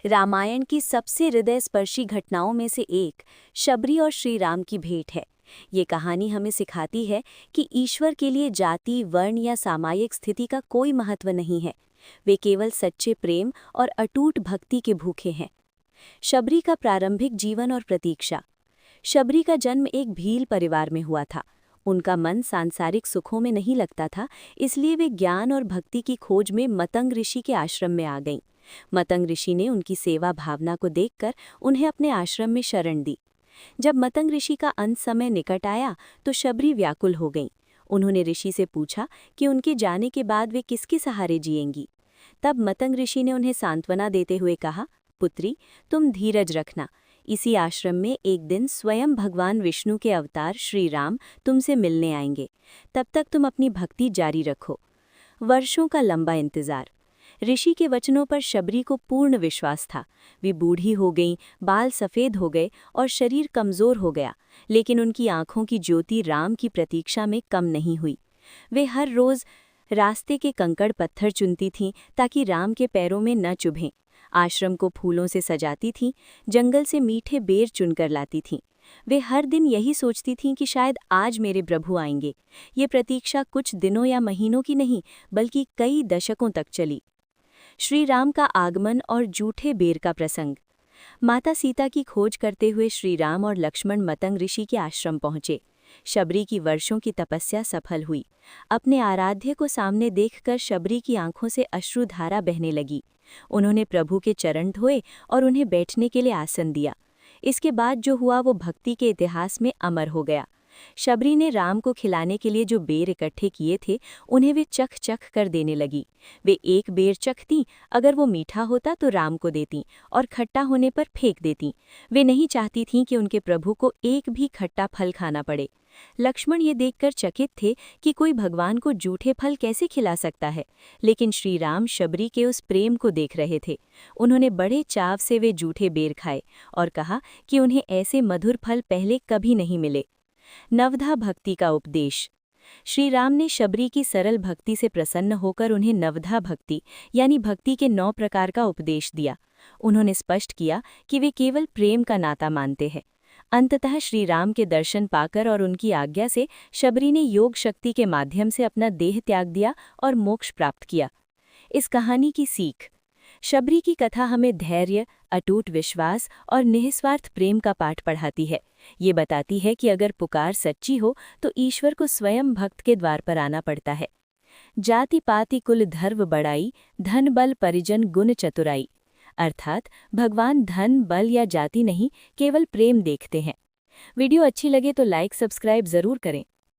रामायण की सबसे हृदयस्पर्शी घटनाओं में से एक शबरी और श्री राम की भेंट है। ये कहानी हमें सिखाती है कि ईश्वर के लिए जाति, वर्ण या सामाजिक स्थिति का कोई महत्व नहीं है। वे केवल सच्चे प्रेम और अटूट भक्ति के भूखे हैं। शबरी का प्रारंभिक जीवन और प्रतीक्षा। शबरी का जन्म एक भील परिवार में हुआ था। उनका मन सांसारिक सुखों में नहीं लगता था, इसलिए वे ज्ञान और भक्ति की खोज में मतंग ऋषि के आश्रम में आ गईं। मतंग ऋषि ने उनकी सेवा भावना को देखकर उन्हें अपने आश्रम में शरण दी। जब मतंग ऋषि का अंत समय निकट आया तो शबरी व्याकुल हो गईं। उन्होंने ऋषि से पूछा कि उनके जाने के बाद वे किसके सहारे जिएंगी। तब मतंग ऋषि ने उन्हें सांत्वना देते हुए कहा, पुत्री, तुम धीरज रखना। इसी आश्रम में एक दिन स्वयं भगवान विष्णु के अवतार श्री राम तुमसे मिलने आएंगे। तब तक तुम अपनी भक्ति जारी रखो। वर्षों का लंबा इंतजार। ऋषि के वचनों पर शबरी को पूर्ण विश्वास था। वे बूढ़ी हो गईं, बाल सफ़ेद हो गए और शरीर कमज़ोर हो गया, लेकिन उनकी आंखों की ज्योति राम की प्रतीक्षा में कम नहीं हुई। वे हर रोज़ रास्ते के कंकड़ पत्थर चुनती थीं ताकि राम के पैरों में न चुभें। आश्रम को फूलों से सजाती थीं, जंगल से मीठे बेर चुनकर लाती थीं। वे हर दिन यही सोचती थीं कि शायद आज मेरे प्रभु आएंगे। ये प्रतीक्षा कुछ दिनों या महीनों की नहीं, बल्कि कई दशकों तक चली। श्री राम का आगमन और जूठे बेर का प्रसंग। माता सीता की खोज करते हुए श्री राम और लक्ष्मण मतंग ऋषि के आश्रम पहुंचे। शबरी की वर्षों की तपस्या सफल हुई। अपने आराध्य को सामने देखकर शबरी की आंखों से अश्रुधारा बहने लगी। उन्होंने प्रभु के चरण धोए और उन्हें बैठने के लिए आसन दिया। इसके बाद जो हुआ वो भक्ति के इतिहास में अमर हो गया। शबरी ने राम को खिलाने के लिए जो बेर इकट्ठे किए थे, उन्हें वे चख चख कर देने लगी। वे एक बेर चखतीं, अगर वो मीठा होता तो राम को देतीं और खट्टा होने पर फेंक देतीं। वे नहीं चाहती थीं कि उनके प्रभु को एक भी खट्टा फल खाना पड़े। लक्ष्मण ये देखकर चकित थे कि कोई भगवान को जूठे फल कैसे खिला सकता है, लेकिन श्री राम शबरी के उस प्रेम को देख रहे थे। उन्होंने बड़े चाव से वे जूठे बेर खाए और कहा कि उन्हें ऐसे मधुर फल पहले कभी नहीं मिले। नवधा भक्ति का उपदेश। श्री राम ने शबरी की सरल भक्ति से प्रसन्न होकर उन्हें नवधा भक्ति यानी भक्ति के 9 प्रकार का उपदेश दिया। उन्होंने स्पष्ट किया कि वे केवल प्रेम का नाता मानते हैं। अंततः श्री राम के दर्शन पाकर और उनकी आज्ञा से शबरी ने योग शक्ति के माध्यम से अपना देह त्याग दिया और मोक्ष प्राप्त किया। इस कहानी की सीख। शबरी की कथा हमें धैर्य, अटूट विश्वास और निस्वार्थ प्रेम का पाठ पढ़ाती है। ये बताती है कि अगर पुकार सच्ची हो तो ईश्वर को स्वयं भक्त के द्वार पर आना पड़ता है। जाति पाति कुल धर्व बड़ाई, धन बल परिजन गुण चतुराई। अर्थात भगवान धन, बल या जाति नहीं, केवल प्रेम देखते हैं। वीडियो अच्छी लगे तो लाइक, सब्सक्राइब जरूर करें।